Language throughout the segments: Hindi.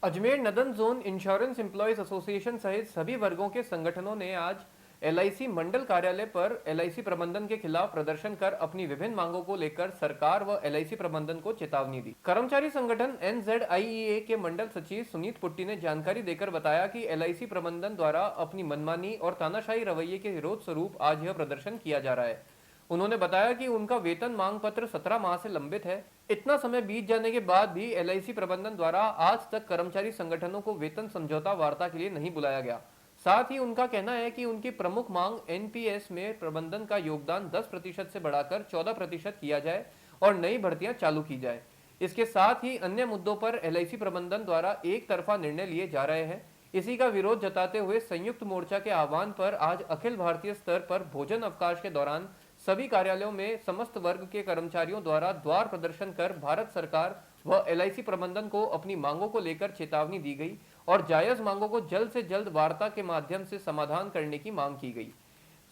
Ajmer northern zone insurance employees association सहित सभी वर्गों के संगठनों ने आज एलआईसी मंडल कार्यालय पर एलआईसी प्रबंधन के खिलाफ प्रदर्शन कर अपनी विभिन्न मांगों को लेकर सरकार व एलआईसी प्रबंधन को चेतावनी दी। कर्मचारी संगठन एनजेडआईईए के मंडल सचिव सुनीत पुट्टी ने जानकारी देकर बताया कि एलआईसी प्रबंधन द्वारा अपनी मनमानी और तानाशाही रवैये के विरोध स्वरूप आज यह प्रदर्शन किया जा रहा है। उन्होंने बताया कि उनका वेतन मांग पत्र 17 माह से लंबित है। इतना समय बीत जाने के बाद भी एलआईसी प्रबंधन द्वारा आज तक कर्मचारी संगठनों को वेतन समझौता वार्ता के लिए नहीं बुलाया गया। साथ ही उनका कहना है कि उनकी प्रमुख मांग एनपीएस में प्रबंधन का योगदान 10% से बढ़ाकर 14% किया जाए और नई भर्तियां चालू की जाए। इसके साथ ही अन्य मुद्दों पर एलआईसी प्रबंधन द्वारा एक तरफा निर्णय लिए जा रहे हैं। इसी का विरोध जताते हुए संयुक्त मोर्चा के आह्वान पर आज अखिल भारतीय स्तर पर भोजन अवकाश के दौरान सभी कार्यालयों में समस्त वर्ग के कर्मचारियों द्वारा द्वार प्रदर्शन कर भारत सरकार व एलआईसी प्रबंधन को अपनी मांगों को लेकर चेतावनी दी गई और जायज मांगों को जल्द से जल्द वार्ता के माध्यम से समाधान करने की मांग की गई।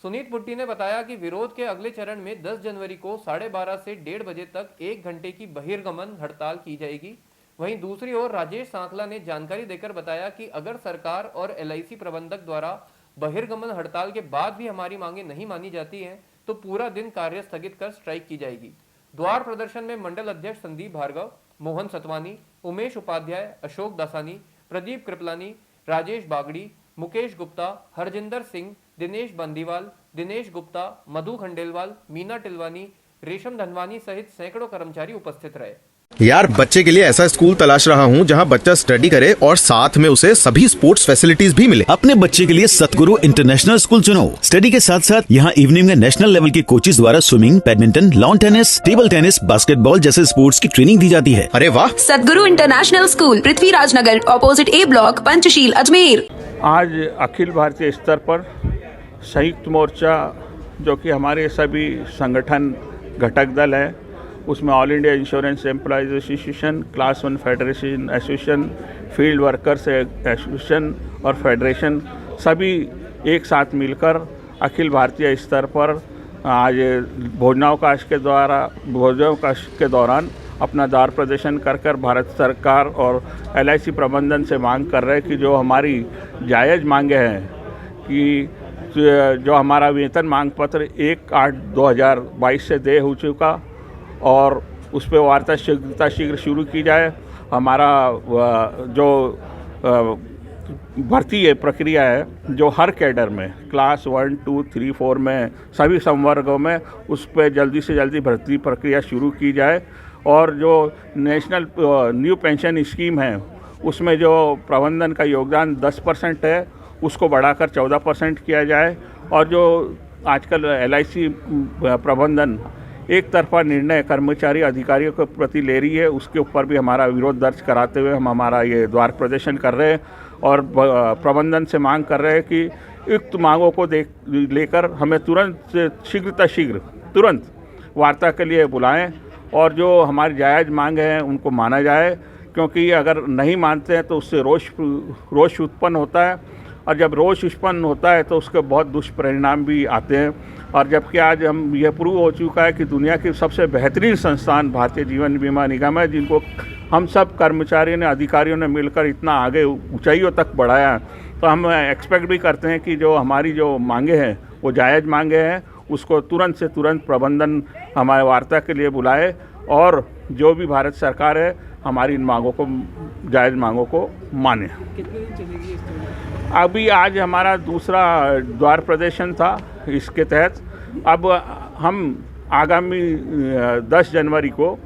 सुनीत पुट्टी ने बताया कि विरोध के अगले चरण में 10 जनवरी को 12:30 से 1:30 बजे तक 1 घंटे की बहिर्गमन हड़ताल की जाएगी। वहीं दूसरी ओर राजेश सांकला ने जानकारी देकर बताया कि अगर सरकार और एलआईसी प्रबंधक द्वारा बहिर्गमन हड़ताल के बाद भी हमारी मांगे नहीं मानी जाती हैं तो पूरा दिन कार्य स्थगित कर स्ट्राइक की जाएगी। द्वार प्रदर्शन में मंडल अध्यक्ष संदीप भार्गव, मोहन सतवानी, उमेश उपाध्याय, अशोक दासानी, प्रदीप कृपलानी, राजेश बागड़ी, मुकेश गुप्ता, हरजिंदर सिंह, दिनेश बंदीवाल, दिनेश गुप्ता, मधु खंडेलवाल, मीना टिलवानी, रेशम धनवानी सहित सैकड़ों कर्मचारी उपस्थित रहे। यार, बच्चे के लिए ऐसा स्कूल तलाश रहा हूँ जहाँ बच्चा स्टडी करे और साथ में उसे सभी स्पोर्ट्स फैसिलिटीज भी मिले। अपने बच्चे के लिए सतगुरु इंटरनेशनल स्कूल चुनो। स्टडी के साथ साथ यहाँ इवनिंग में नेशनल लेवल के कोचेज द्वारा swimming, badminton, lawn tennis, table tennis, basketball जैसे स्पोर्ट्स की ट्रेनिंग दी जाती है। अरे वाह! सतगुरु इंटरनेशनल स्कूल, पृथ्वीराज नगर, ऑपोजिट ए ब्लॉक, पंचशील, अजमेर। आज अखिल भारतीय स्तर पर संयुक्त मोर्चा, जो कि हमारे सभी संगठन घटक दल है, उसमें all India insurance employees association, class 1 federation association, field workers association और फेडरेशन सभी एक साथ मिलकर अखिल भारतीय स्तर पर आज भोजनावकाश के दौरान अपना द्वार प्रदर्शन कर भारत सरकार और एलआईसी प्रबंधन से मांग कर रहे हैं कि जो हमारी जायज़ मांगे हैं कि जो हमारा वेतन मांग पत्र 1/8/2022 से देय हो चुका और उस पर वार्ता शीघ्र शुरू की जाए। हमारा जो भर्ती है प्रक्रिया है जो हर कैडर में क्लास 1, 2, 3, 4 में सभी संवर्गों में उस पर जल्दी से जल्दी भर्ती प्रक्रिया शुरू की जाए और जो नेशनल न्यू पेंशन स्कीम है उसमें जो प्रबंधन का योगदान 10% है उसको बढ़ाकर 14% किया जाए और जो आजकल एलआईसी प्रबंधन एक तरफा निर्णय कर्मचारी अधिकारियों के प्रति ले रही है उसके ऊपर भी हमारा विरोध दर्ज कराते हुए हम हमारा ये द्वार प्रदर्शन कर रहे हैं और प्रबंधन से मांग कर रहे हैं कि युक्त मांगों को लेकर हमें तुरंत वार्ता के लिए बुलाएं और जो हमारी जायज़ मांग है उनको माना जाए, क्योंकि अगर नहीं मानते हैं तो उससे रोष उत्पन्न होता है और जब रोष उत्पन्न होता है तो उसके बहुत दुष्परिणाम भी आते हैं। और जबकि आज हम यह प्रूव हो चुका है कि दुनिया की सबसे बेहतरीन संस्थान भारतीय जीवन बीमा निगम है, जिनको हम सब कर्मचारियों ने, अधिकारियों ने मिलकर इतना आगे ऊंचाइयों तक बढ़ाया है। तो हम एक्सपेक्ट भी करते हैं कि जो हमारी जो मांगे हैं वो जायज़ मांगे हैं, उसको तुरंत से तुरंत प्रबंधन हमारे वार्ता के लिए बुलाए और जो भी भारत सरकार है हमारी इन मांगों को, जायज़ मांगों को माने। कितने दिन चलेगी? अभी आज हमारा दूसरा द्वार प्रदर्शन था। इसके तहत अब हम आगामी 10 जनवरी को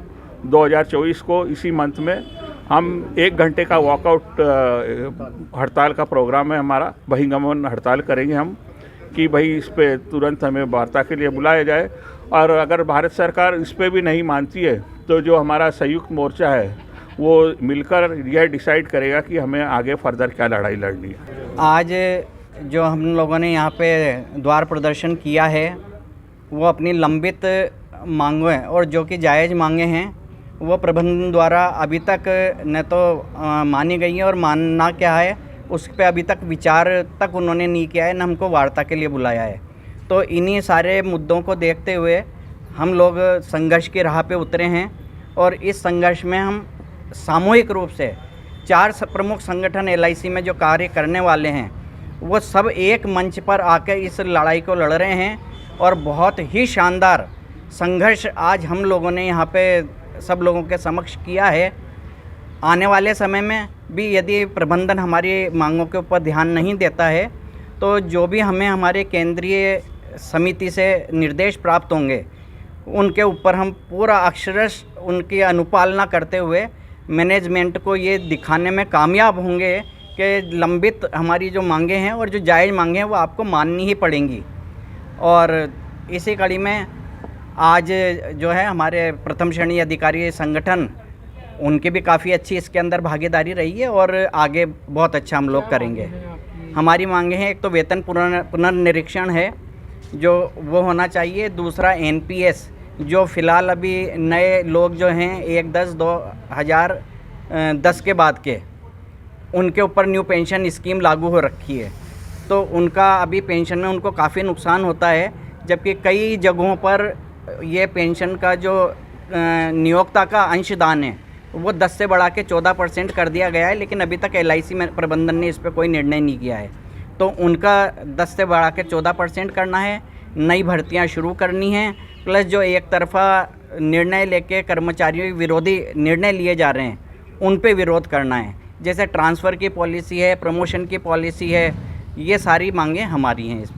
2024 को इसी मंथ में हम 1 घंटे का वॉकआउट हड़ताल का प्रोग्राम है हमारा, बहिर्गमन हड़ताल करेंगे हम कि भाई इस पे तुरंत हमें वार्ता के लिए बुलाया जाए। और अगर भारत सरकार इस पे भी नहीं मानती है तो जो हमारा संयुक्त मोर्चा है वो मिलकर यह डिसाइड करेगा कि हमें आगे फर्दर क्या लड़ाई लड़नी है। आज जो हम लोगों ने यहाँ पे द्वार प्रदर्शन किया है वो अपनी लंबित मांगें और जो कि जायज़ मांगे हैं वो प्रबंधन द्वारा अभी तक न तो मानी गई है और मानना क्या है उस पर अभी तक विचार तक उन्होंने नहीं किया है, न हमको वार्ता के लिए बुलाया है। तो इन्हीं सारे मुद्दों को देखते हुए हम लोग संघर्ष की राह पे उतरे हैं और इस संघर्ष में हम सामूहिक रूप से 4 प्रमुख संगठन LIC में जो कार्य करने वाले हैं वो सब एक मंच पर आकर इस लड़ाई को लड़ रहे हैं और बहुत ही शानदार संघर्ष आज हम लोगों ने यहाँ पे सब लोगों के समक्ष किया है। आने वाले समय में भी यदि प्रबंधन हमारी मांगों के ऊपर ध्यान नहीं देता है तो जो भी हमें हमारे केंद्रीय समिति से निर्देश प्राप्त होंगे उनके ऊपर हम पूरा अक्षरश उनकी अनुपालना करते हुए मैनेजमेंट को ये दिखाने में कामयाब होंगे कि लंबित हमारी जो मांगे हैं और जो जायज़ मांगे हैं वो आपको माननी ही पड़ेंगी। और इसी कड़ी में आज जो है हमारे प्रथम श्रेणी अधिकारी संगठन उनकी भी काफ़ी अच्छी इसके अंदर भागीदारी रही है और आगे बहुत अच्छा हम लोग करेंगे। हमारी मांगे हैं, एक तो वेतन पुनर्निरीक्षण है जो वो होना चाहिए, दूसरा NPS जो फ़िलहाल अभी नए लोग जो हैं 1/10/2010 के बाद के उनके ऊपर न्यू पेंशन स्कीम लागू हो रखी है तो उनका अभी पेंशन में उनको काफ़ी नुकसान होता है, जबकि कई जगहों पर ये पेंशन का जो नियोक्ता का अंशदान है वो 10 से बढ़ा के 14% कर दिया गया है, लेकिन अभी तक LIC में प्रबंधन ने इस पर कोई निर्णय नहीं किया है। तो उनका 10 से बढ़ा के 14% करना है, नई भर्तियां शुरू करनी हैं, प्लस जो एक तरफा निर्णय लेके कर्मचारियों विरोधी निर्णय लिए जा रहे हैं उन पे विरोध करना है। जैसे ट्रांसफ़र की पॉलिसी है, प्रमोशन की पॉलिसी है, ये सारी मांगें हमारी हैं इसमें।